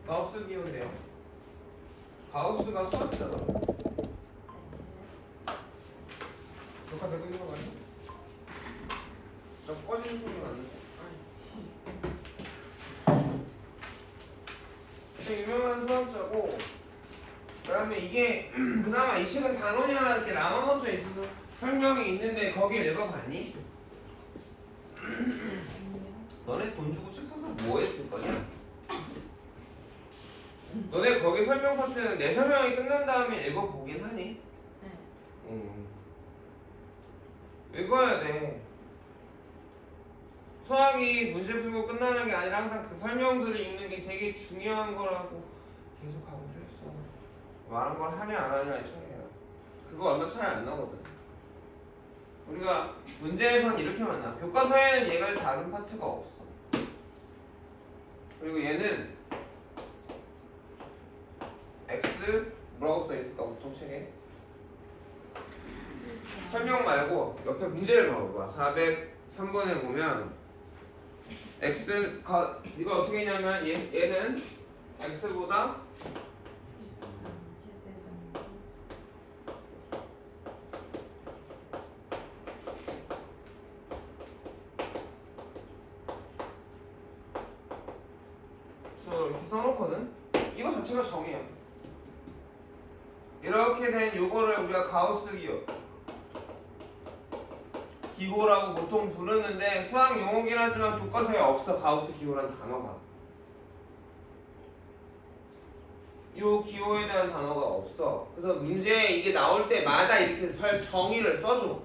가우스 기호인데요. 가우스가 수학자다. 녹화 되고 있는 거 맞니? 저 꺼지는 소리 나는데. 되게 유명한 수학자고, 그다음에 이게 그나마 이 책은 단원이나 이렇게 라마노트에 있어서 설명이 있는데 거길 읽어봤니? 너네 돈 주고 책 사서 뭐 했을 거냐? 너네 거기 설명 파트는 내 설명이 끝난 다음에 읽어보긴 하니? 읽어야 돼. 수학이 문제 풀고 끝나는 게 아니라 항상 그 설명들을 읽는 게 되게 중요한 거라고 계속 하고 있어. 말한 걸 하냐 안 하냐의 차이야. 그거 얼마 차이 안 나거든. 우리가 문제에서는 이렇게 만나. 교과서에는 얘가 다른 파트가 없어. 그리고 얘는 X 뭐라고 써있을까 보통 책에? 설명 말고 옆에 문제를 봐봐. 403번에 보면 X 이거 어떻게 했냐면 얘는 X보다 이렇게 써놓거든? 이거 자체가 정이야. 이렇게 된 요거를 우리가 가우스 기호라고 보통 부르는데 수학 용어긴 하지만 교과서에 없어. 가우스 기호라는 단어가. 요 기호에 대한 단어가 없어. 그래서 문제에 이게 나올 때마다 이렇게 정의를 써줘.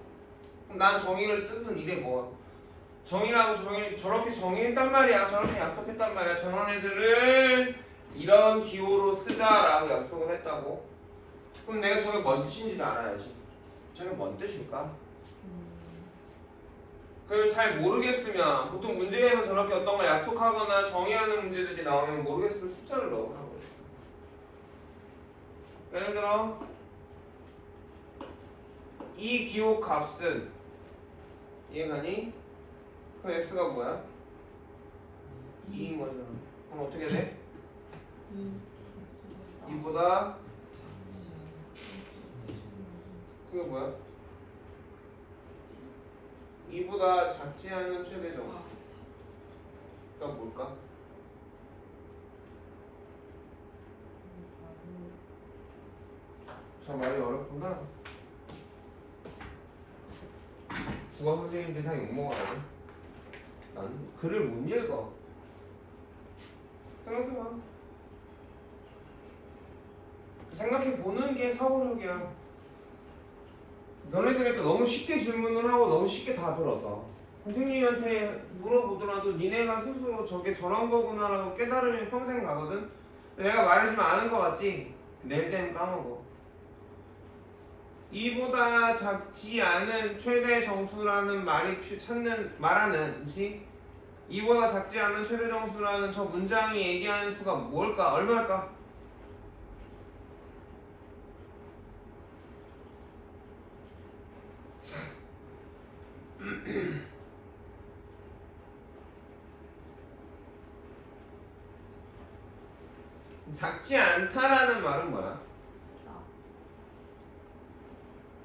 그럼 난 정의를 뜻은 이래 뭐 정의라고 저렇게 정의했단 말이야. 저렇게 약속했단 말이야. 저런 애들을 이런 기호로 쓰자라고 약속을 했다고. 그럼 내가 저게 뭔 뜻인지를 알아야지. 저게 뭔 뜻일까? 그걸 잘 모르겠으면 보통 문제에서 저렇게 어떤 걸 약속하거나 정의하는 문제들이 나오면 모르겠으면 숫자를 넣으라고. 예를 들어 이 기호 값은 이해가니? 그럼 x가 뭐야? 2인 거잖아. 그럼 어떻게 돼? 2보다 그게 뭐야? 2보다 작지 않은 최대 정수가 뭘까? 저 말이 어렵구나. 국어 선생님들이 다 욕먹어요. 난 글을 못 읽어. 생각해봐. 생각해보는 게 사고력이야. 너네들이니까 너무 쉽게 질문을 하고 너무 쉽게 답을 얻어. 선생님한테 물어보더라도 니네가 스스로 저게 저런 거구나라고 깨달으면 평생 가거든. 내가 말해주면 아는 거 같지? 내일 되면 까먹어. 2보다 작지 않은 최대 정수라는 말하는 그치? 2보다 작지 않은 최대 정수라는 저 문장이 얘기하는 수가 뭘까? 얼마일까? 작지 않다라는 말은 뭐야?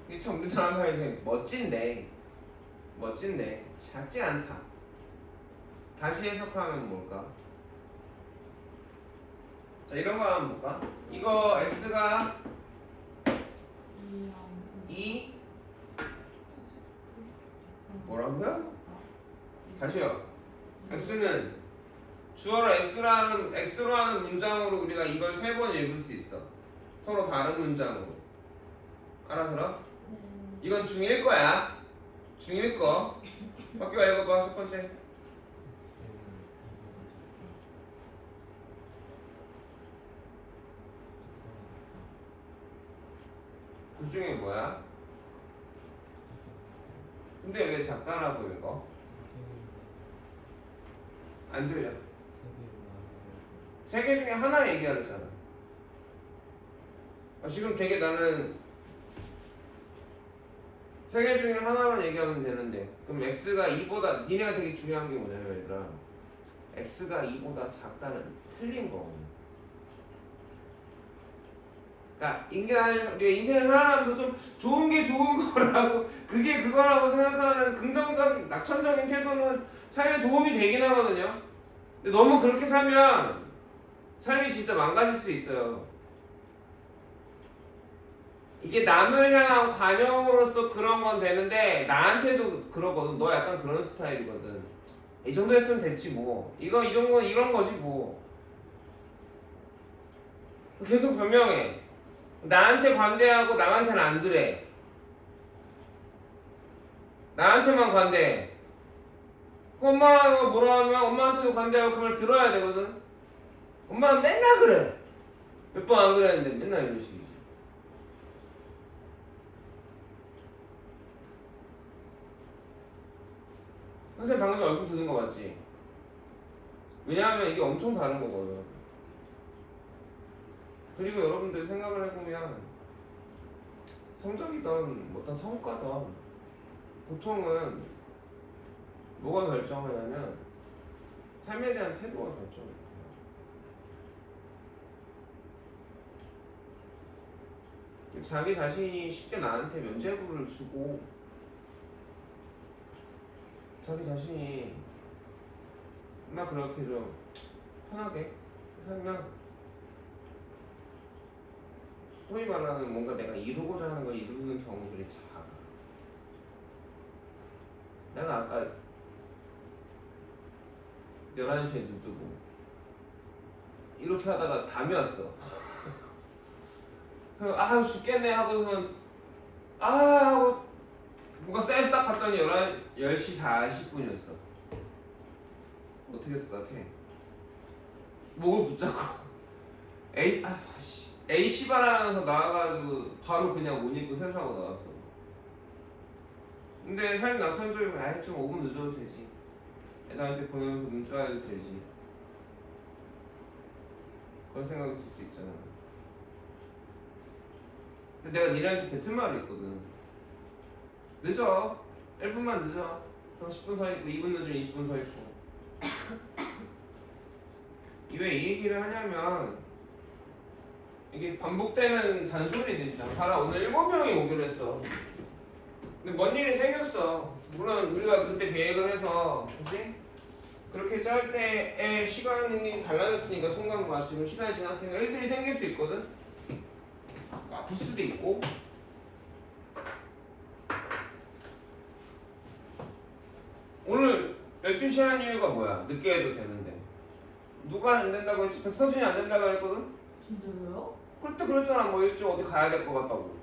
이게 참 우리나라 말이 멋진데 작지 않다. 다시 해석하면 뭘까? 자, 이런 거 한번 볼까? 이거 x가 2 뭐라고요? 다시요. x는 주어로 x로 하는 문장으로 우리가 이걸 3번 읽을 수 있어. 서로 다른 문장으로. 알아들어? 이건 중1 거야. 중1 거. 바뀌어 읽어봐. 첫 번째. 그 중에 뭐야? 근데 왜 작다라고 읽어? 안 들려. 3개 중에 하나 얘기하랬잖아. 지금 되게 나는 3개 중에 하나만 얘기하면 되는데 그럼 x가 2보다 니네가 되게 중요한 게 뭐냐면 얘들아 x가 2보다 작다는 틀린 거거든. 그러니까 우리가 인생을 살아가면서 좀 좋은 게 좋은 거라고 그게 그거라고 생각하는 긍정적인 낙천적인 태도는 삶에 도움이 되긴 하거든요. 근데 너무 그렇게 살면 삶이 진짜 망가질 수 있어요. 이게 남을 향한 관용으로서 그런 건 되는데 나한테도 그러거든. 너 약간 그런 스타일이거든. 이 정도 했으면 됐지 뭐. 이 정도는 이런 거지 뭐. 계속 변명해. 나한테 관대하고 남한테는 안 그래. 나한테만 관대해. 엄마가 뭐라 하면 엄마한테도 관대하고 그 말 들어야 되거든. 엄마는 맨날 그래. 몇 번 안 그랬는데 맨날 이런 식이지. 선생님 방금 전에 얼굴 드는 거 맞지? 왜냐하면 이게 엄청 다른 거거든. 그리고 여러분들 생각을 해보면 성적이든 어떤 성과든 보통은 뭐가 결정을 하냐면 삶에 대한 태도가 결정을 해요. 자기 자신이 쉽게 나한테 면죄부를 주고 자기 자신이 막 그렇게 좀 편하게 살면 소위 말하는 뭔가 내가 이루고자 하는 걸 이루는 경우들이 작아. 내가 아까 11시에 눈 뜨고 이렇게 하다가 담이 왔어. 아 죽겠네 하고선 하고 뭔가 센스 딱 봤더니 10시 40분이었어. 어떻게 했을 것 같아? 목을 붙잡고 A씨발 하면서 나와가지고 바로 그냥 옷 입고 세수하고 나왔어. 근데 삶이 낙천적이면 아이 좀 5분 늦어도 되지. 애들한테 보내면서 눈 떠야도 되지. 그런 생각이 들 수 있잖아. 근데 내가 니네한테 뱉은 말이 있거든. 늦어. 1분만 늦어. 그럼 10분 서 있고 2분 늦으면 20분 서 있고. 왜 이 얘기를 하냐면 이게 반복되는 잔소리들이잖아. 봐라 오늘 7명이 오기로 했어. 근데 뭔 일이 생겼어. 물론 우리가 그때 계획을 해서 그치? 그렇게 짤 때의 시간이 달라졌으니까 순간과 지금 시간이 지났으니까 일들이 생길 수 있거든. 아플 수도 있고. 오늘 12시에 한 이유가 뭐야? 늦게 해도 되는데 누가 안 된다고 했지? 백서준이 안 된다고 했거든? 진짜로요? 그때 그랬잖아. 뭐 일찍 어디 가야 될 것 같다고.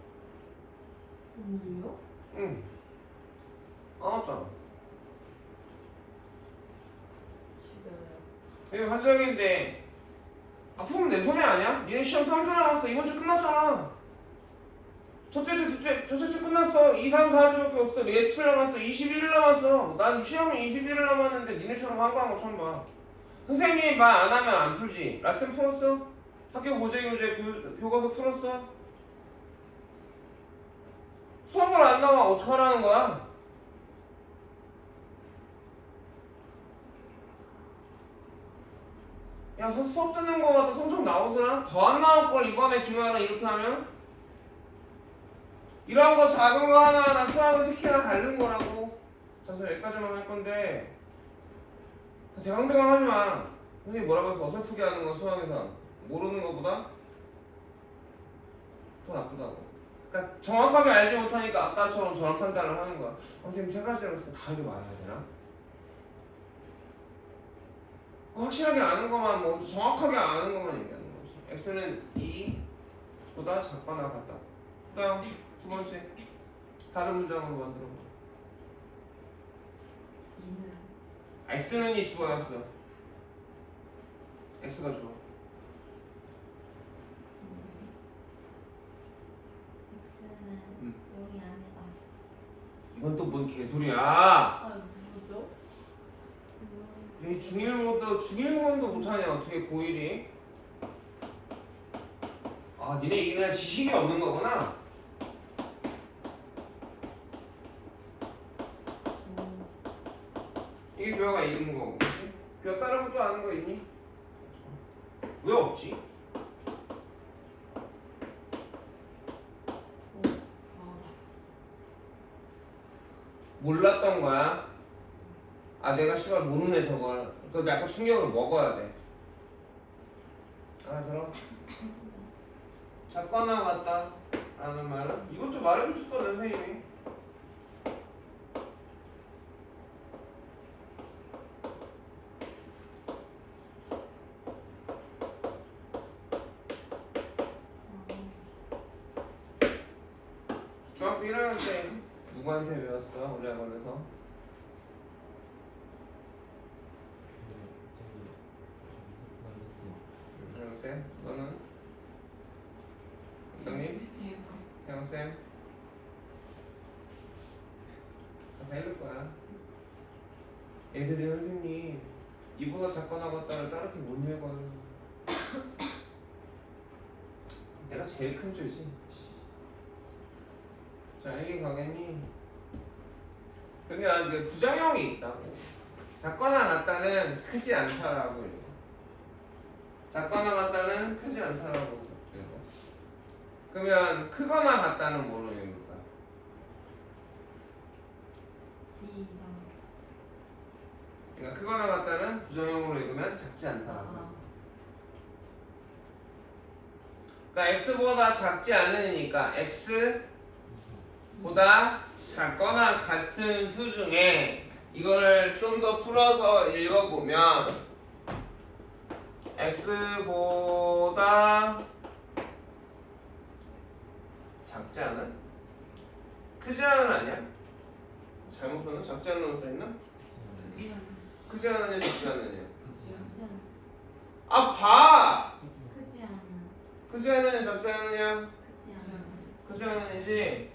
오늘요? 응. 안 왔잖아. 진짜로요? 이거 한정인데 아프면 내 손해 아니야? 니네 시험 3주 남았어. 이번 주 끝났잖아. 첫째 주 끝났어. 2, 3, 4주밖에 없어. 며칠 남았어? 21일 남았어. 난 시험이 21일 남았는데 니네처럼 한가한 거 처음 봐. 선생님이 말 안 하면 안 풀지. 라센 풀었어? 학교 교재 교과서 풀었어? 수업을 안 나와 어떡하라는 거야? 야 수업 듣는 거 같다. 성적 나오더라? 더 안 나올 걸 이번에 기말은 이렇게 하면? 이런 거 작은 거 하나하나 수학은 특히나 다른 거라고. 자, 그래서 여기까지만 할 건데 대강대강 하지 마. 선생님 뭐라고 해서 어설프게 하는 건 수학에서 모르는 거보다 더 나쁘다고. 그러니까 정확하게 알지 못하니까 아까처럼 저런 판단을 하는 거야. 선생님 3가지라서 다 이렇게 말해야 되나? 확실하게 아는 것만 뭐 정확하게 아는 것만 얘기하는 거지. x는 2보다 작거나 같다. 그다음 두 번째 다른 문장으로 만들어 봐. 2는 x는 2 주어였어. x가 주어. x는 0이 아니다. 이건 또 뭔 개소리야? 아 뭐죠? 이 중일모도 못하냐 어떻게 고1이? 아 니네 이게 그냥 지식이 없는 거구나. 이게 교화가 있는 거고, 그렇지? 교화 다른 것도 아는 거 있니? 왜 없지? 몰랐던 거야. 아 내가 시발 모르네 저걸. 그래서 약간 충격을 먹어야 돼. 알아들어? 작거나 같다 라는 말은 이것도 말해줬을 거야 선생님이. 중학교 1학년 때 누구한테 배웠어? 우리 학원에서? 혜영쌤? 너는? 원장님? 혜영쌤? 가서 해볼 거야. 애들이 선생님 이보다 작거나 같다를 따르게 못 읽어요. 내가 제일 큰 죄지. 자 이게 가겠니? 그러니까 그 부정형이 있다고. 작거나 같다는 크지 않다라고 읽어. 작거나 같다는 크지 않다라고 읽어. 그러면 크거나 같다는 뭐로 읽을까? 비이상. 그러니까 크거나 같다는 부정형으로 읽으면 작지 않다라고. 그러니까 x보다 작지 않으니까 x보다 작거나 같은 수 중에 이거를 좀 더 풀어서 읽어보면 x보다 작지 않은? 크지 않은 아니야? 잘못 썼나? 작지 않은 써있나? 크지 않으냐 작지 않으냐? 아 봐! 크지 않은. 크지 않으냐 작지 않으냐? 크지 않은. 크지 않으냐지?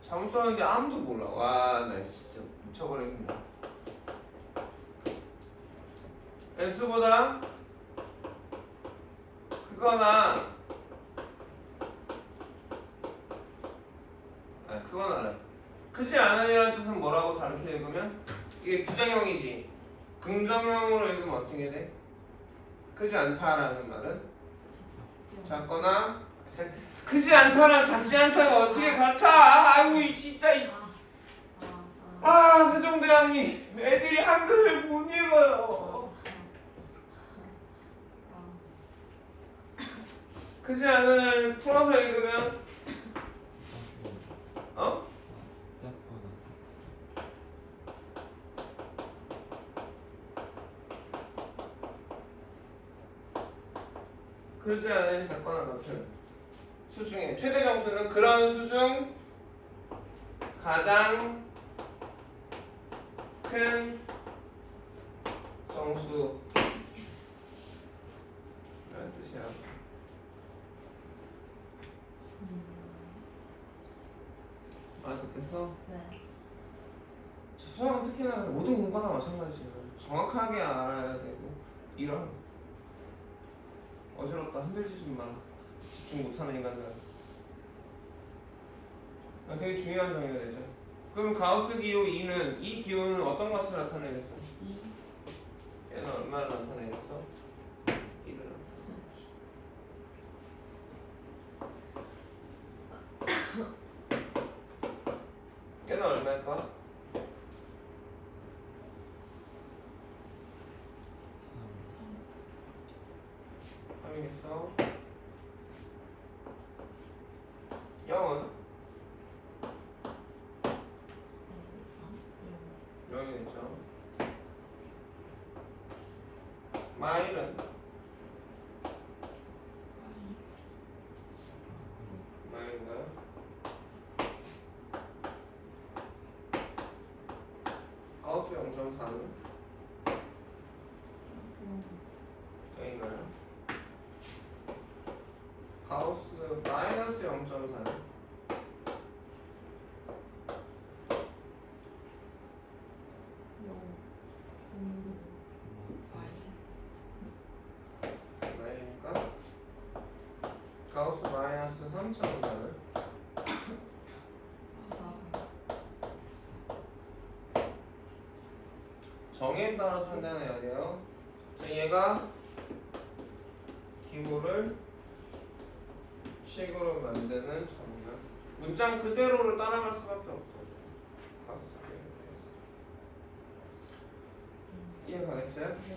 잘못 썼는데 아무도 몰라. 와 나 진짜 미쳐버리겠네. x보다 크거나 크거나 크지 않으냐는 뜻은 뭐라고 다르게 읽으면 이게 부정형이지. 긍정형으로 읽으면 어떻게 돼? 크지 않다라는 말은 작거나 크지 않다랑 작지 않다가 어떻게 같아? 아이고 진짜 세종대왕님 애들이 한글을 못 읽어요. 크지 않을 풀어서 읽으면 어? 크지 않은 작거나 같은 수 중에 최대 정수는 그런 수 중 가장 큰 정수 라는 뜻이야. 알아듣겠어? 네. 수학은 특히나 모든 공부가 다 마찬가지예요. 정확하게 알아야 되고 이런 어지럽다 흔들리지 마. 집중 못하는 인간들. 되게 중요한 정의가 되죠. 그럼 가우스 기호 2는 이 기호는 어떤 것을 나타내겠어? 얘는 얼마를 나타내겠어? 2를 나타내겠어. 얘는 얼마일까? 하겠어. 0은? 0이겠죠. 마일은? 마일인가요? 가우스 0.4는? 0인가요? 가우스 마이너스 0.4는? 마일이니까 가우스 마이너스 3.4는? 정의에 따라서 판단해야 돼요. 자, 얘가 기호를 식으로 만드는 정의야. 문장 그대로를 따라갈 수밖에 없어. 가우스 이해 가겠어요? 네.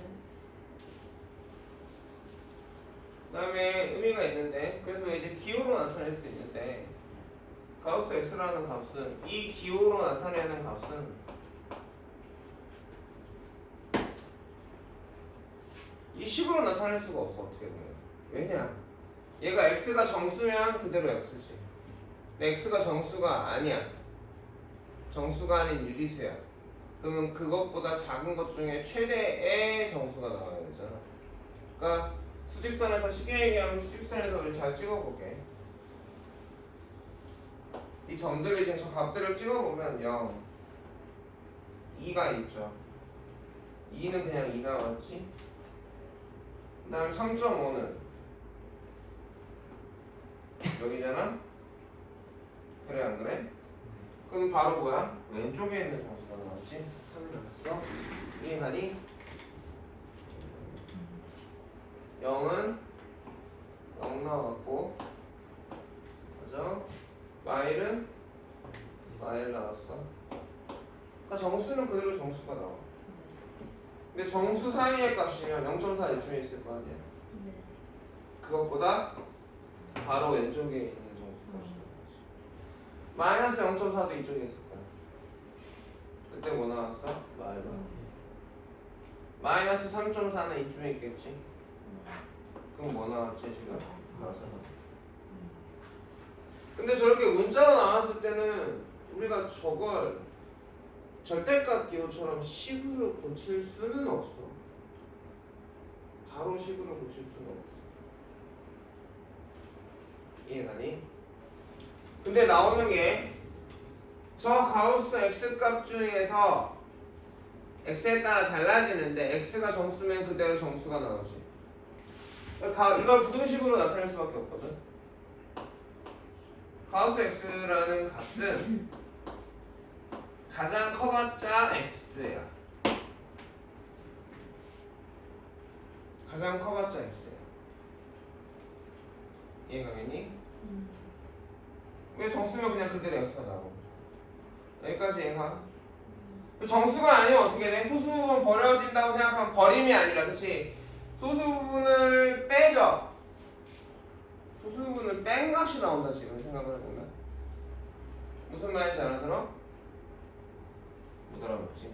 그 다음에 의미가 있는데 그래서 이제 기호로 나타낼 수 있는데 가우스 x라는 값은 이 기호로 나타내는 값은 이 식으로 나타낼 수가 없어 어떻게 보면. 왜냐? 얘가 x가 정수면 그대로 x지. 근데 x가 정수가 아니야. 정수가 아닌 유리수야. 그러면 그것보다 작은 것 중에 최대의 정수가 나와야 되잖아. 그러니까 수직선에서 쉽게 얘기하면 수직선에서 잘 찍어볼게. 이 점들이 지금 저 값들을 찍어보면 0, 2가 있죠. 2는 그냥 2 나왔지. 그 다음 3.5는 여기잖아. 그래 안 그래? 그럼 바로 뭐야? 왼쪽에 있는 정수가 나왔지. 3이 나왔어. 이해가니? 0은 0 나왔고, 맞아? 마일은 마일 나왔어. 그러니까 정수는 그대로 정수가 나와. 근데 정수 사이의 값이면 0.4 이쯤에 있을 거 아니야. 네. 그것보다 바로 왼쪽에 있는 정수 값이 나왔지. 마이너스 0.4도 이쪽에 있을 거야. 그때 뭐 나왔어? 마일. 마이너스 3.4는 이쯤에 있겠지. 그럼 뭐 나왔지 지금? 맞아. 근데 저렇게 문자로 나왔을 때는 우리가 저걸 절대값 기호처럼 식으로 고칠 수는 없어. 바로 식으로 고칠 수는 없어. 이해가니? 근데 나오는 게 저 가우스 x값 중에서 x에 따라 달라지는데 x가 정수면 그대로 정수가 나오지. 이걸 부등식으로 나타낼 수밖에 없거든. 가우스 x라는 값은 가장 커봤자 x야. 가장 커봤자 x야. 이해가겠니? 왜 정수면 그냥 그대로 x가 나오고. 여기까지 이해가? 정수가 아니면 어떻게 돼? 소수 부분 버려진다고 생각하면 버림이 아니라, 그치? 소수 부분을 빼죠. 소수 부분을 뺀 값이 나온다 지금 생각을 해보면. 무슨 말인지 알아들어? 못 알아먹지.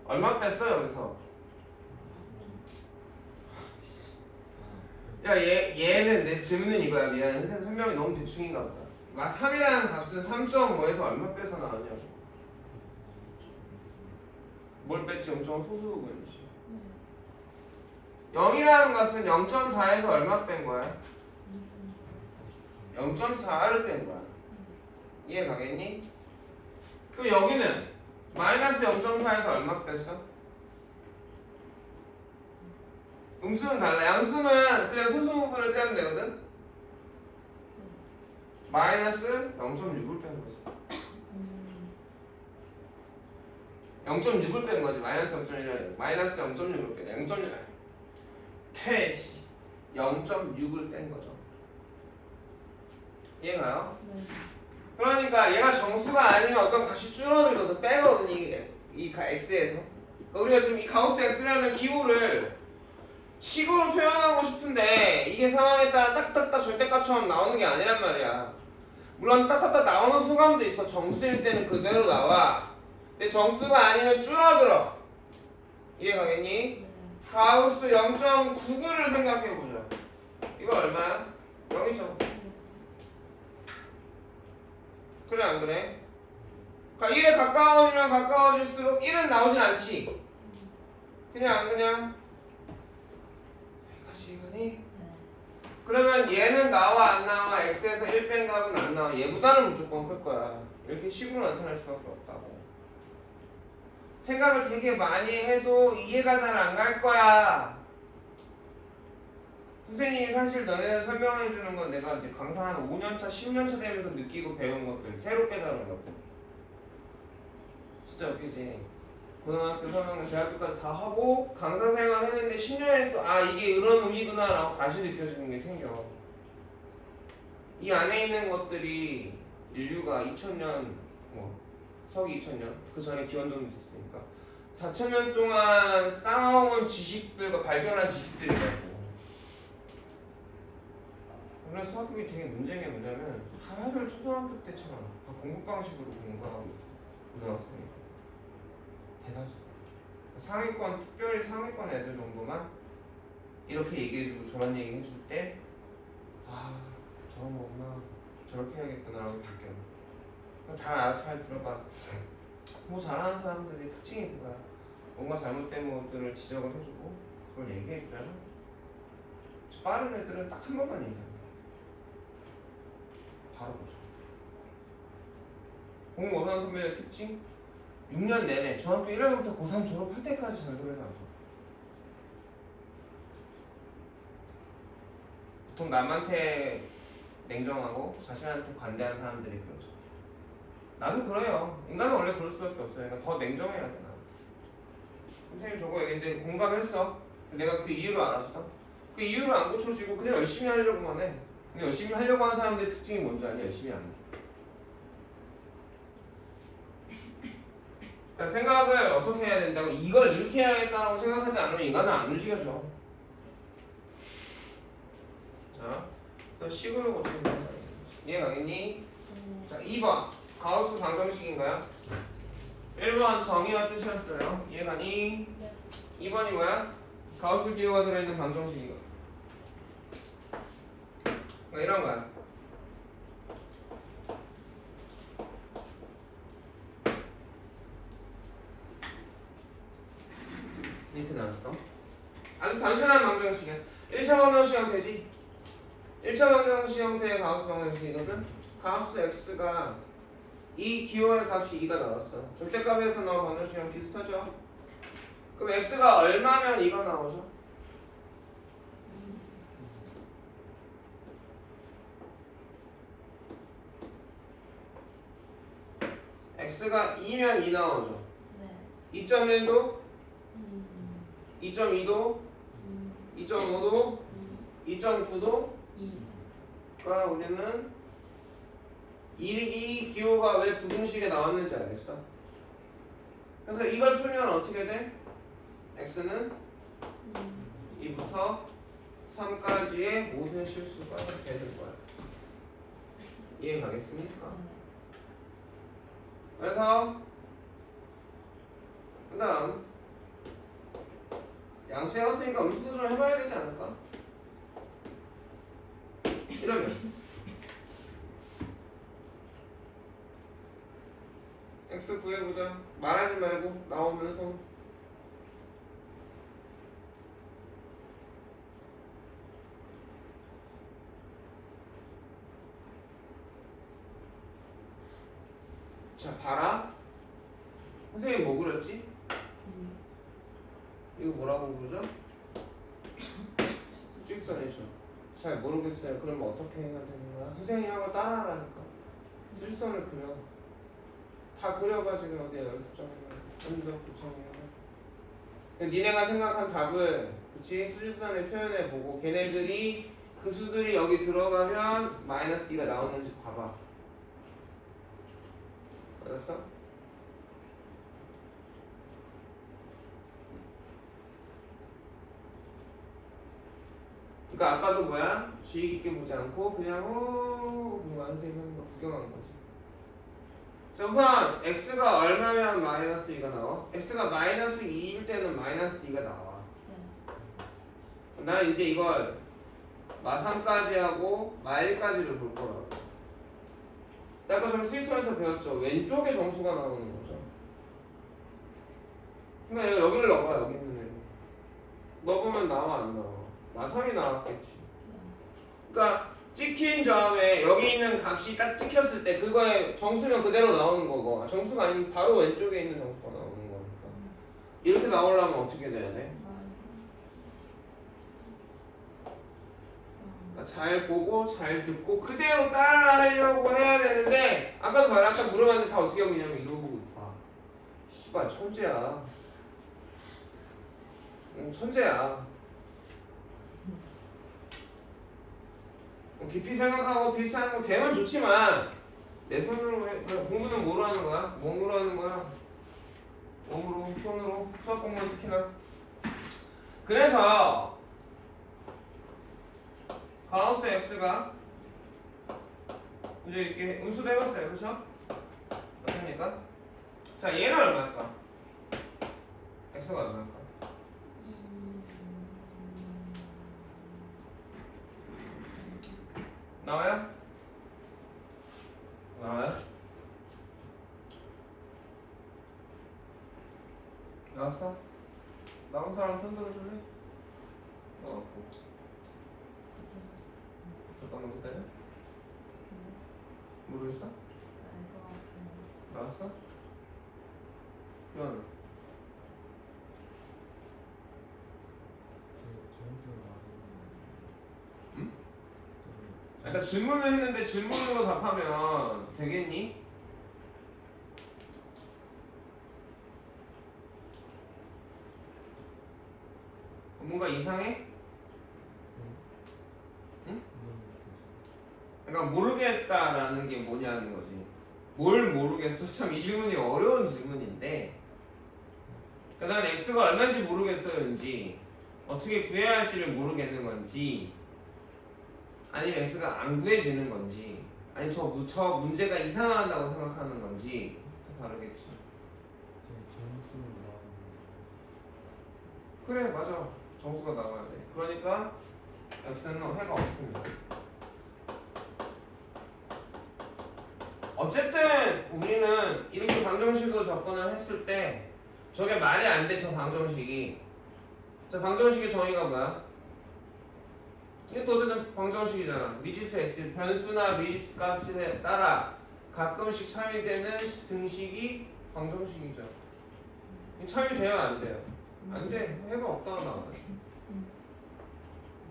얼마 뺐어 여기서? 야 얘는 내 질문은 이거야. 미안해. 설명이 너무 대충인가 보다. 3이라는 값은 3.5에서 얼마 빼서 나왔냐고. 뭘 뺐지? 엄청 소수 부분이지. 0이라는 값은 0.4에서 얼마 뺀 거야? 0.4를 뺀 거야. 이해 가겠니? 그럼 여기는 마이너스 0.4에서 얼마 뺐어? 음수는 달라. 양수는 그냥 소수 부분을 빼면 되거든? 마이너스 0.6을 뺀 거지. 0.6을 뺀 거지. 마이너스 0.1을 마이너스 0.6을 뺀 0.6 퇴시 0.6을 뺀 거죠. 이해가요? 네. 그러니까 얘가 정수가 아니면 어떤 값이 줄어들거든. 빼거든 이 x에서. 그러니까 우리가 지금 이 가우스 x라는 기호를 식으로 표현하고 싶은데 이게 상황에 따라 딱딱딱 절대값처럼 나오는 게 아니란 말이야. 물론 딱딱딱 나오는 순간도 있어. 정수일 때는 그대로 나와. 근데 정수가 아니면 줄어들어. 이해 가겠니? 네. 가우스 0.99를 생각해보자. 이거 얼마야? 0이죠. 그래 안 그래? 그러니까 1에 가까워지면 가까워질수록 1은 나오진 않지. 그냥 안 그냥? 다시 이거니? 그러면 얘는 나와 안 나와? x에서 1 뺀 값은 안 나와. 얘보다는 무조건 클 거야. 이렇게 식으로 나타날 수밖에 없다고. 생각을 되게 많이 해도 이해가 잘 안 갈 거야. 선생님이 사실 너네는 설명해 주는 건 내가 이제 강사 한 5년차, 10년차 되면서 느끼고 배운 것들, 새로 깨달은 것들. 진짜 웃기지? 고등학교 설명을 대학교까지 다 하고 강사 생활 했는데 10년에 또 이게 이런 의미구나 라고 다시 느껴지는 게 생겨. 이 안에 있는 것들이 인류가 2000년, 서기 2000년, 그 전에 기원전도 있었으니까 4,000년 동안 쌓아온 지식들과 발견한 지식들이라고. 원래 수학이 되게 문제인 게 뭐냐면 다들 초등학교 때처럼 다 공부 방식으로 공부하고 있어. 고등학생이 대다수 상위권, 특별히 상위권 애들 정도만 이렇게 얘기해주고 저런 얘기 해줄 때 아 저런 거구나 저렇게 해야겠구나라고 느껴. 잘 들어봐. 뭐 잘하는 사람들이 특징이 그거야. 뭔가 잘못된 것들을 지적을 해주고 그걸 얘기해주잖아. 빠른 애들은 딱 한 번만 얘기해. 바로 보죠. 공부 못하는 선배의 특징? 6년 내내 중학교 1학년부터 고3 졸업할 때까지 잘 노래나죠. 보통 남한테 냉정하고 자신한테 관대한 사람들이 그러죠. 나도 그래요. 인간은 원래 그럴 수밖에 없어요. 그러니까 더 냉정해야 돼. 나. 선생님 저거 얘기했는데 공감했어. 내가 그 이유를 알았어. 그 이유를 안 고쳐지고 그냥 열심히 하려고만 해. 근데 열심히 하려고 하는 사람들의 특징이 뭔지 아니? 열심히 안 해. 그러니까 생각을 어떻게 해야 된다고 이걸 이렇게 해야겠다고 생각하지 않으면 인간은 안 움직여져. 자, 그래서 식으로 고치는 거야. 이해가겠니? 자, 2번 가우스 방정식인가요? 1번 정의와 뜻이었어요. 이해가니? 네. 2번이 뭐야? 가우스 기호가 들어있는 방정식이고 이런 거야. 이렇게 나왔어. 아주 단순한 방정식이야. 1차 방정식 형태지. 1차 방정식 형태의 가우스 방정식이거든. 가우스 x가 이 기호의 값이 2가 나왔어. 절대값에서 나온 방정식이랑 비슷하죠? 그럼 x가 얼마면 2가 나오죠? x가 2면 2 나오죠. 네. 2.1도, 2.2도, 2, 2.5도, 2, 2.9도. 2. 그러니까 우리는 이 기호가 왜 부등식에 나왔는지 알겠어? 그래서 이걸 풀면 어떻게 돼? x는 2부터 3까지의 모든 실수가 되는 거야. 이해 가겠습니까? 그래서 그 다음 양수 해봤으니까 음수도 좀 해봐야 되지 않을까? 이러면 x 구해보자. 말하지 말고 나오면서 자 봐라. 선생님 뭐 그렸지? 이거 뭐라고 부르죠? 수직선이죠. 잘 모르겠어요. 그러면 어떻게 해야 되는 거야? 선생님하고 따라하라니까. 수직선을 그려. 다 그려봐 지금 어디 연습장이나 언더 구청이나. 니네가 생각한 답을 그치 수직선을 표현해 보고 걔네들이 그 수들이 여기 들어가면 마이너스 2가 나오는지 봐봐. 알았어? 그러니까 아까도 뭐야? 주의 깊게 보지 않고 그냥 그냥 선생님 하는 거 구경한 거지. 자 우선 x가 얼마면 마이너스 2가 나와? x가 마이너스 2일 때는 마이너스 2가 나와. 나는 이제 이걸 마3까지 하고 마1까지를 볼 거라고. 아까 저는 수직선에서 배웠죠. 왼쪽에 정수가 나오는 거죠. 그러니까 여기를 넣어봐. 여기 있는 애 넣어보면 나와 안 나와? 마3이 나왔겠지. 그러니까 찍힌 점에 여기 있는 값이 딱 찍혔을 때 그거에 정수면 그대로 나오는 거고 정수가 아니면 바로 왼쪽에 있는 정수가 나오는 거니까 이렇게 나오려면 어떻게 돼야 돼? 그러니까 잘 보고 잘 듣고 그대로 따라하려고 해야 되는데 아까도 아까 물어봤는데 다 어떻게 하고 있냐면 이러고 봐. 씨발 천재야. 천재야. 깊이 생각하고 비슷한 거 되면 좋지만 내 손으로 해. 공부는 뭐로 하는 거야? 뭐로 하는 거야? 몸으로, 손으로, 수학 공부 특히나. 그래서 가우스 X가 이제 이렇게 음수도 해봤어요, 그렇죠? 맞습니까? 자, 얘는 얼마일까? X가 얼마일까? 나와요? 나와요? 나왔어? 나온 사람 손 들어줄래? 나왔고. 잠깐만 기다려. 모르겠어? 나왔어? 현. 응? 그러니까 질문을 했는데 질문으로 답하면 되겠니? 뭔가 이상해? 응? 그러니까 모르겠다라는 게 뭐냐는 거지. 뭘 모르겠어? 참 이 질문이 어려운 질문인데. 그러니까 난 x가 얼마인지 모르겠어요인지 어떻게 구해야 할지를 모르겠는 건지 아니면 x가 안 구해지는 건지 아니 저 문제가 이상하다고 생각하는 건지 다 다르겠지. 그래 맞아. 정수가 나와야 돼. 그러니까 x는 해가 없습니다. 어쨌든 우리는 이렇게 방정식으로 접근을 했을 때 저게 말이 안 돼, 저 방정식이. 저 방정식의 정의가 뭐야? 이것도 어쨌든 방정식이잖아. 미지수 x, 변수나 미지수 값에 따라 가끔씩 참여되는 등식이 방정식이죠. 참여돼요, 안 돼요? 안 돼. 해가 없다고 나와.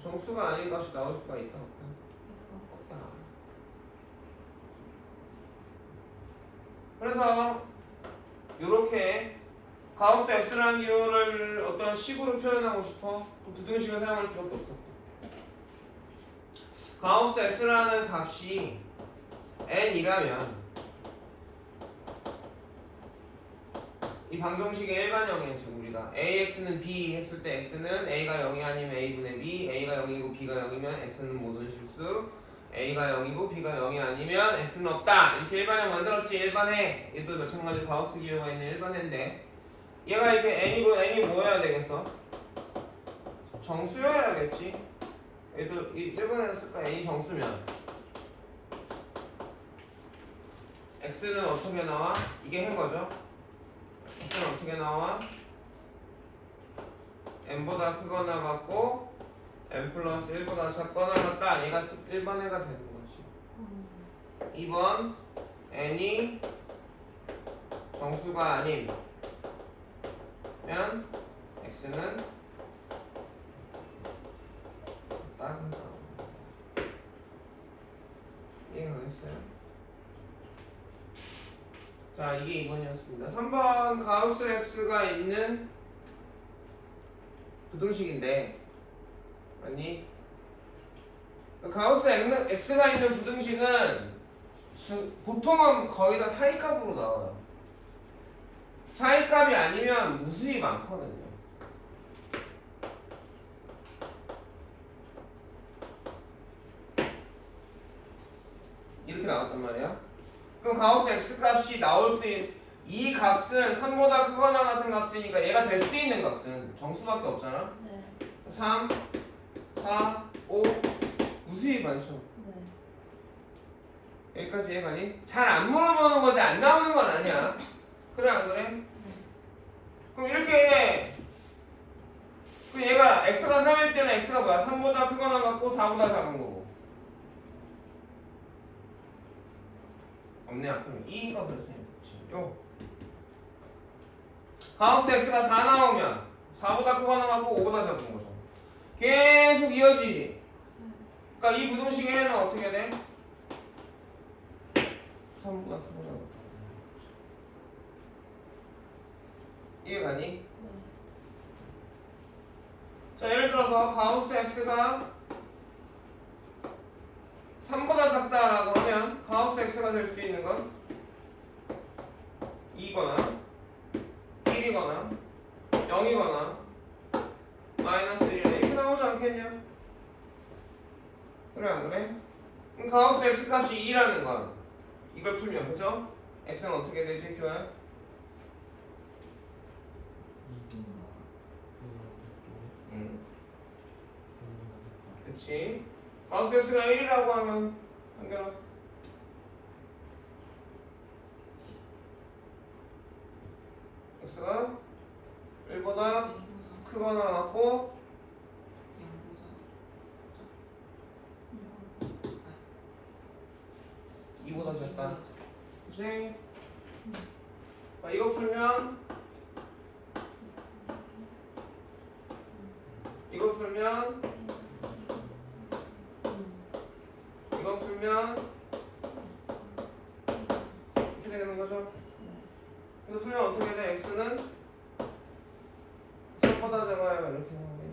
정수가 아닌 값이 나올 수가 있다, 없다? 없다. 그래서 이렇게 가우스 X라는 기호를 어떤 식으로 표현하고 싶어? 부등식을 사용할 수밖에 없어. 가우스 X라는 값이 n이라면 이 방정식의 일반형이었죠. 우리가 AX는 B 했을 때 X는 A가 0이 아니면 A분의 B, A가 0이고 B가 0이면 X는 모든 실수, A가 0이고 B가 0이 아니면 X는 없다. 이렇게 일반형 만들었지. 일반해. 얘도 마찬가지 가우스 기호가 있는 일반해인데 얘가 이렇게 n이 뭐여야 되겠어? 정수여야겠지. 얘도 일반해서 쓸까? n이 정수면 x는 어떻게 나와? 이게 한 거죠. x는 어떻게 나와? n보다 크거나 같고 n 플러스 1보다 작거나 같다. 얘가 일반해가 되는 거지. 2번 n이 정수가 아닌 면 x는 딱 이해가겠어요? 자 이게 2번이었습니다. 3번 가우스 x가 있는 부등식인데 아니 가우스 x가 있는 부등식은 보통은 거의 다 사이값으로 나와요. 사이값이 아니면 무수히 많거든요. 이렇게 나왔단 말이야. 그럼 가우스 x 값이 나올 수 있는 이 값은 3보다 크거나 같은 값이니까 얘가 될 수 있는 값은 정수밖에 없잖아. 네. 3, 4, 5 무수히 많죠. 네. 여기까지 이해가니? 잘 안 물어보는 거지 안 나오는 건 아니야. 그래 안 그래? 그럼 이렇게 그럼 얘가 x가 3일 때는 x가 뭐야? 3보다 크거나 같고 4보다 작은 거고 없네. 그럼 2인가 그랬으니 요 가우스 x가 4 나오면 4보다 크거나 같고 5보다 작은 거죠. 계속 이어지지. 그러니까 이 부등식의 해는 어떻게 돼? 3보다 크거나 같고 이해가니? 네. 자 예를 들어서 가우스 x가 3보다 작다라고 하면 가우스 x가 될 수 있는 건 2거나 1이거나 그래 안 그래? 그럼 가우스 x 값이 2라는 건 이걸 풀면 그죠? x는 어떻게 되지 교환? 그치? 가우스 x가 1이라고 하면 한결아 x가 1보다 크거나 같고 2보다 작다 그치? 이거 풀면 이거 풀면 이거 풀면 이렇게 되는 거죠? 이거 풀면 어떻게 돼? x는 3보다 작아요 이렇게 되는 거예요.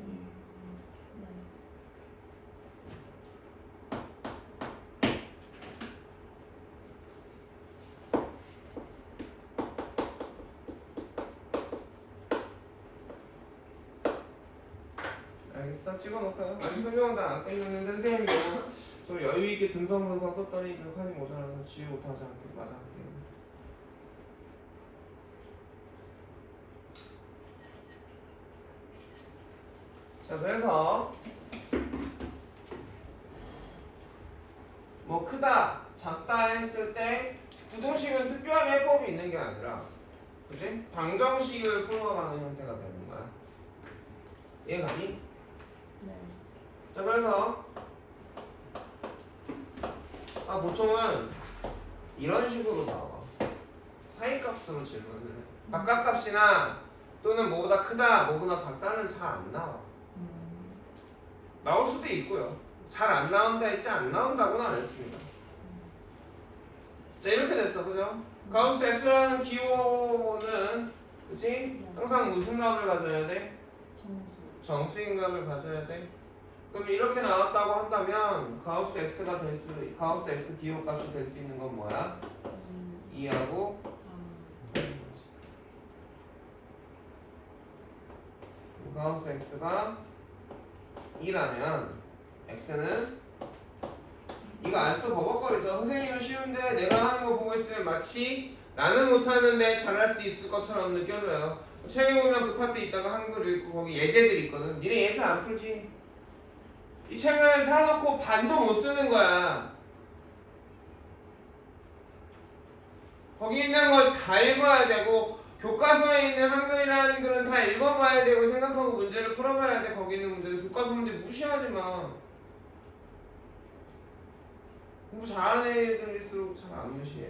알겠어? 찍어놓을까요? 아니 설명은 다 안 끝냈는데 선생님이 너무 좀 여유있게 듬성듬성 썼더니 하지 모자라서 지우 못하지 않게 맞아 할게요. 자 그래서 뭐 크다 작다 했을 때 부등식은 특별히 해법이 있는 게 아니라 그치? 방정식을 풀어가는 형태가 되는 거야. 이해가니? 네. 자 그래서 보통은 이런 식으로 나와. 사이값으로 질문을 해. 바깥값이나 또는 뭐보다 크다, 뭐보다 작다는 잘 안 나와. 나올 수도 있고요. 잘 안 나온다 했지 안 나온다고는 안 했습니다. 자 이렇게 됐어, 그죠? 가우스 x라는 기호는 그치? 항상 무슨 값을 가져야 돼? 정수인 값을 가져야 돼. 그럼 이렇게 나왔다고 한다면 가우스 x 기호 값이 될 수 있는 건 뭐야? 2하고 가우스 x가 2라면 x는 이거 아직도 버벅거리죠. 선생님은 쉬운데 내가 하는 거 보고 있으면 마치 나는 못하는데 잘할 수 있을 것처럼 느껴져요. 책에 보면 그 파트 있다가 한글 읽고 거기 예제들이 있거든. 니네 예제 안 풀지? 이 책을 사놓고 반도 못 쓰는 거야. 거기 있는 걸 다 읽어야 되고 교과서에 있는 한글이라는 글은 다 읽어봐야 되고 생각하고 문제를 풀어봐야 돼. 거기 있는 문제들 교과서 문제 무시하지 마. 공부 잘하는 애들일수록 잘 안 무시해.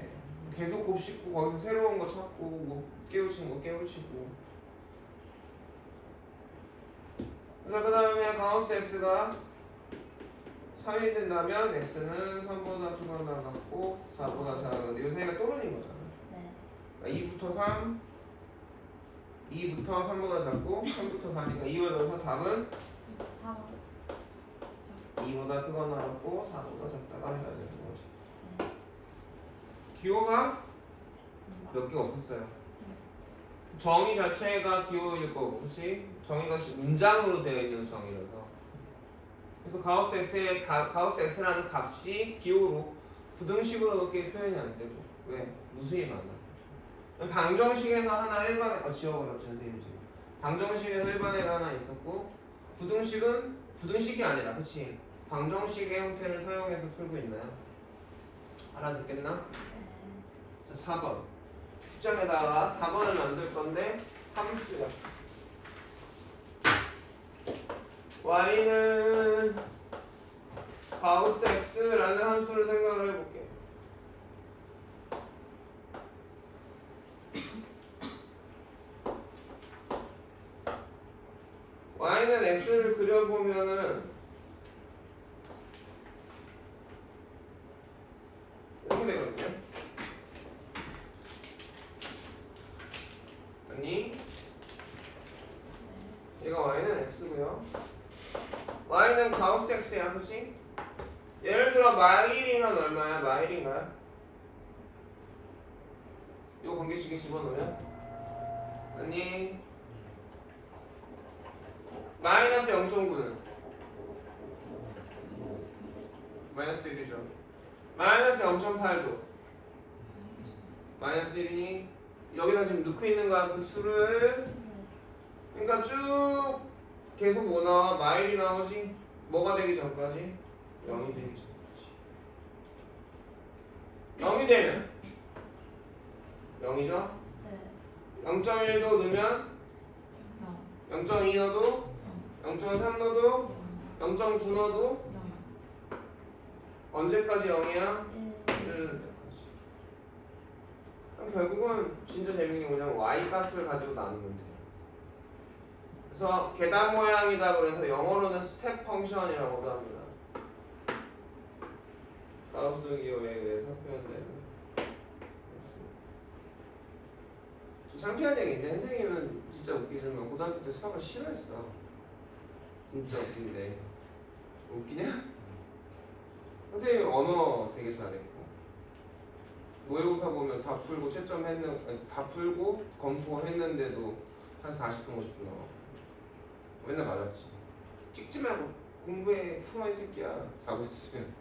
계속 곱씹고 거기서 새로운 거 찾고 뭐 깨우치는 거 깨우치고. 그래서 그 다음에 가우스 x가 3이 된다면 x는 3보다 크거나 같고 4보다 작은데 요 사이가 또르는 거잖아. 네. 그러니까 2부터 3, 2부터 3보다 작고 3부터 4니까 2를 넣어서 답은 2보다 크거나 같고 4보다 작다가 해야 되는 거지. 기호가 몇 개 없었어요. 정의 자체가 기호일 거고, 그렇지? 정의가 문장으로 되어 있는 정의라서. 그래서 가우스 x라는 값이 기호로 부등식으로밖에 표현이 안 되고, 왜? 무수히 많아. 방정식에서 하나 일반에 지워버렸죠, 선생님 지금. 방정식에서 일반에가 하나 있었고, 부등식은 부등식이 아니라, 그렇지? 방정식의 형태를 사용해서 풀고 있나요? 알아듣겠나? 자, 4번. 책장에다가 4번을 만들 건데 함수야. y는 가우스 x라는 함수를 생각을 해볼게. y는 x를 그려보면은 이렇게 되거든요. 아니 얘가 y는 x고요. y는 가우스 x야, 그치? 예를 들어 마일이면 얼마야? 마일인가요? 요 관계식에 집어넣으면 아니 마이너스 0.9는 마이너스 1이죠. 마이너스 0.8도 마이너스 1이니 여기다 지금 넣고 있는 거야 그 수를. 그러니까 쭉 계속 뭐 나와? 마일이 나오지. 뭐가 되기 전까지? 0이 되기 전까지. 0이 되면 0이죠? 네. 0.1도 넣으면 0.2 넣어도 0.3 넣어도 0.9 넣어도 언제까지 0이야? 1을 때까지. 그럼 결국은 진짜 재밌는 게 뭐냐면 y 값을 가지고 나누면 돼요. 그래서 계단 모양이다 그래서 영어로는 스텝 펑션이라고도 합니다. 가우스 기호에 의해서 표현되는. 좀 창피한 얘기인데 선생님은 진짜 웃기지만 고등학교 때 수학을 싫어했어. 진짜 웃긴데. 웃기냐? 선생님이 언어 되게 잘했고 모의고사 보면 다 풀고 다 풀고 검토를 했는데도 한 40분 50분 나와. 맨날 맞았지. 찍지 말고 공부해 풀어 이 새끼야. 자고 있으면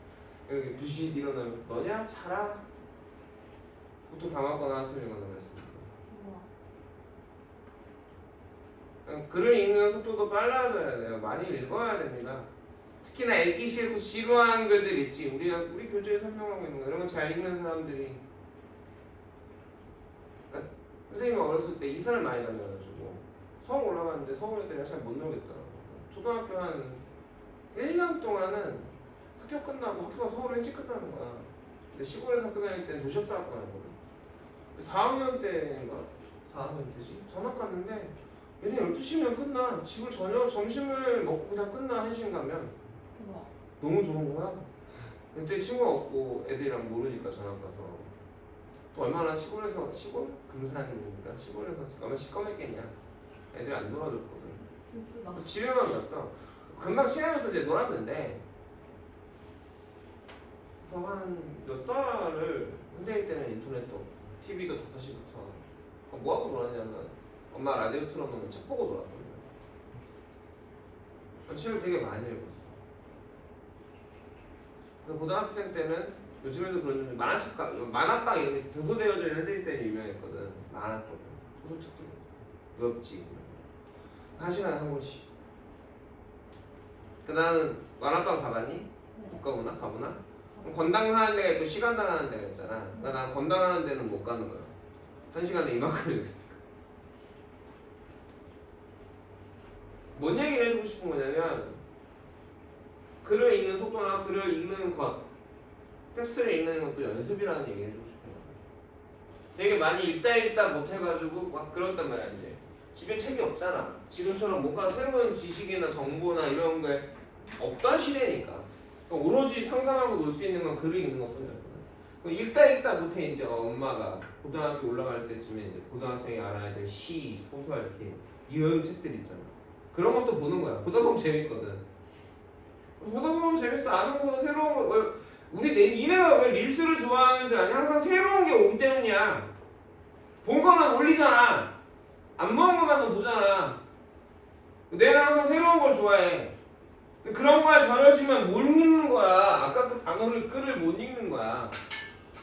여기 부시 일어나면 너냐? 자라. 보통 다 맞거나 틀리거나 그랬으니까. 글을 읽는 속도도 빨라져야 돼요. 많이 읽어야 됩니다. 특히나 읽기 싫고 지루한 글들 있지. 우리 교재에 설명하고 있는 거 이런 거 잘 읽는 사람들이. 그러니까 선생님이 어렸을 때 이사를 많이 다녀가지고 서울 올라갔는데 서울 애들이 잘 못 놀겠더라고. 초등학교 한 1년 동안은 학교 끝나고 학교가 서울에 일찍 끝나는 거야. 근데 시골에서 학교 다닐 때는 도시에서 학교 다녔거든. 4학년 때인가? 4학년 때지? 전학 갔는데 얘네 12시면 끝나. 집을 점심을 먹고 그냥 끝나. 1시간 가면 너무 좋은 거야. 그때 친구가 없고 애들이랑 모르니까 전학 가서 또 얼마나 시골? 금산이니까 시골에서 얼마나 시꺼맸겠냐. 애들이 안 놀아줬거든. 집에만 갔어. 금방 시간에서 이제 놀았는데 그래서 한 몇 달을 선생님 때는 인터넷도 없고 TV도 5시부터 뭐하고 놀았냐면 엄마 라디오 틀어놓으면 책 보고 놀았던 거야. 책을 되게 많이 읽었어. 그래서 고등학생 때는 요즘에도 그런데 만화방 이런 게 도서되어져 있는 선생님 때는 유명했거든. 많았거든. 소설책도 무겁지. 1시간에 한 권씩. 나는 만화방 가봤니? 못 가보나? 가보나? 건당하는 데가 있고 시간당하는 데가 있잖아. 난 건당하는 데는 못 가는 거야. 1시간에 이만큼 읽으니까. 뭔 얘기를 해주고 싶은 거냐면 글을 읽는 속도나 글을 읽는 것, 텍스트를 읽는 것도 연습이라는 얘기를 해주고 싶은 거야. 되게 많이 읽다 못해가지고 막 그렇단 말이야. 이제 집에 책이 없잖아. 지금처럼 뭔가 새로운 지식이나 정보나 이런 게 없던 시대니까 오로지 상상하고 놀 수 있는 건 글을 읽는 것 뿐이었거든. 읽다 못해 이제 엄마가 고등학교 올라갈 때쯤에 이제 고등학생이 알아야 될 시, 소설 이렇게 이런 책들 있잖아. 그런 것도 보는 거야. 보다 보면 재밌거든. 보다 보면 재밌어. 아는 거보다 새로운 거. 니네가 왜 릴스를 좋아하는지 아니? 항상 새로운 게 오기 때문이야. 본 거는 올리잖아. 안 먹은 것만 보잖아. 내가 항상 새로운 걸 좋아해. 그런 거에 절여지면 못 읽는 거야. 아까 그 단어를 글을 못 읽는 거야.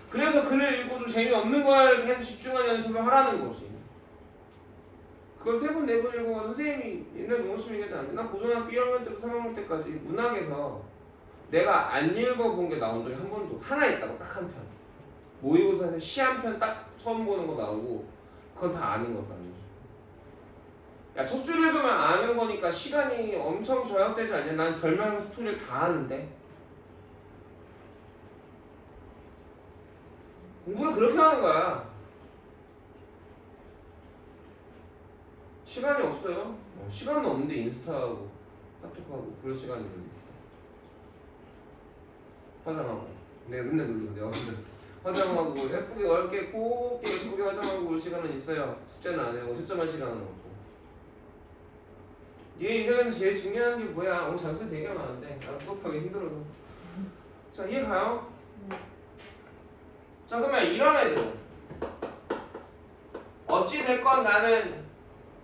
그래서 글을 읽고 좀 재미없는 거에 계속 집중하는 연습을 하라는 거지. 그걸 3번, 4번 읽고 선생님이 옛날에 너무 열심히 얘기하지 않았나? 난 고등학교 1학년 때부터 3학년 때까지 문학에서 내가 안 읽어본 게 나온 적이 한 번도 하나 있다고. 딱 한 편. 모의고사에서 시 한 편 딱 처음 보는 거 나오고 그건 다 아는 것도 아니지. 야, 첫 줄 읽으면 아는 거니까 시간이 엄청 절약되지 않냐? 난 별명과 스토리를 다 아는데. 공부는 그렇게 하는 거야. 시간이 없어요. 시간은 없는데 인스타하고 카톡하고 그럴 시간이 어디 있어. 화장하고 내가 맨날 놀리고 내가 맨날 화장하고 예쁘게 넓게 곱게 예쁘게 화장하고 올 시간은 있어요. 숙제는 안 해고 채점할 시간은 없고. 얘 인생에서 제일 중요한 게 뭐야? 오늘 잔소리 되게 많은데 나 수업하기 힘들어서. 자, 이해 가요? 자, 그러면 이런 애들은 어찌 됐건 나는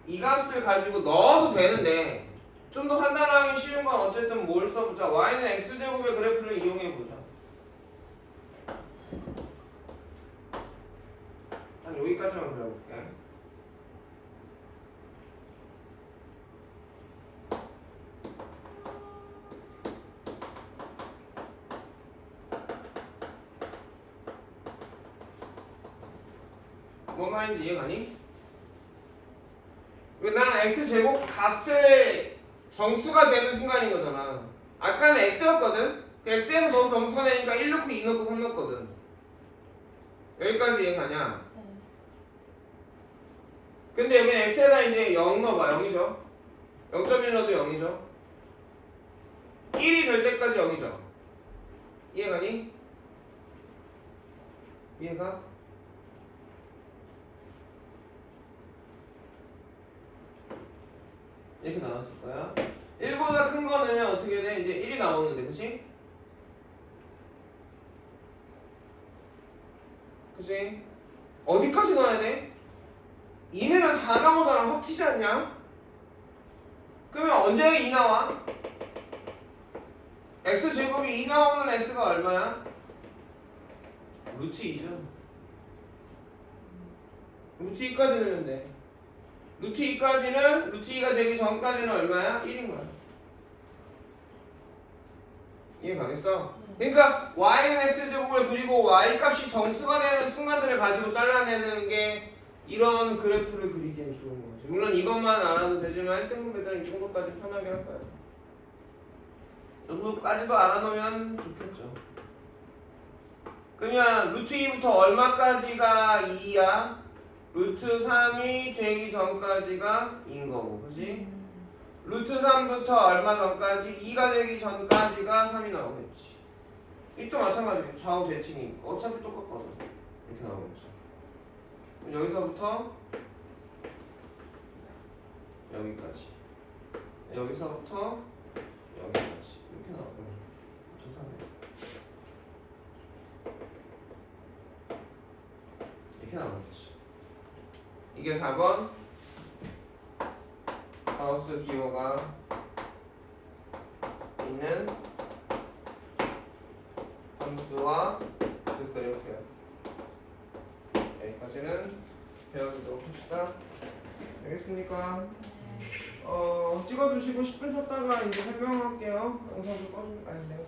이 값을 가지고 넣어도 되는데 좀 더 판단하기 쉬운 건 어쨌든 뭘 써보자. y는 x제곱의 그래프를 이용해보자. 한 여기까지만 그려볼게. 뭔 말인지 이해가니? 난 x제곱 값의 정수가 되는 순간인 거잖아. 아까는 x였거든? 그 x에는 너무 정수가 되니까 1 넣고 2 넣고 3 넣었거든. 여기까지 이해가냐? 네. 근데 여기 x에다 이제 0 넣어봐. 0이죠? 0.1 넣어도 0이죠? 1이 될 때까지 0이죠? 이해가니? 이해가? 이렇게 나왔을 거야. 1보다 큰 거 넣으면 어떻게 돼? 이제 1이 나오는데, 그치? 그치? 어디까지 넣어야 돼? 2 넣으면 4 나오잖아. 확 튀지 않냐? 그러면 언제 2 나와? x제곱이 2 나오는 x가 얼마야? 루트 2죠. 루트 2까지 넣으면 돼. 루트 2까지는 루트 2가 되기 전까지는 얼마야? 1인 거야. 이해 가겠어? 그러니까 y는 x제곱을 그리고 y 값이 정수가 되는 순간들을 가지고 잘라내는 게 이런 그래프를 그리기엔 좋은 거지. 물론 이것만 알아도 되지만 1등급 배달이 이 정도까지 편하게 할 거야. 이 정도까지도 알아놓으면 좋겠죠. 그러면 루트 2부터 얼마까지가 2야? 루트 3이 되기 전까지가 2인 거고, 그지? 루트 3부터 얼마 전까지 2가 되기 전까지가 3이 나오겠지. 이또 마찬가지예요. 좌우 대칭이니까 어차피 똑같거든. 이렇게 나오겠죠. 그럼 여기서부터 여기까지, 여기서부터 여기까지 이렇게 나오고요. 루트 3에 이렇게 나오겠지. 이게 4번 가우스 기호가 있는 함수와 그 그래프야. 여기까지는 배워주도록 합시다. 알겠습니까? 찍어주시고 10분 쉬었다가 이제 설명할게요. 영상 좀 꺼주면 아닌데요.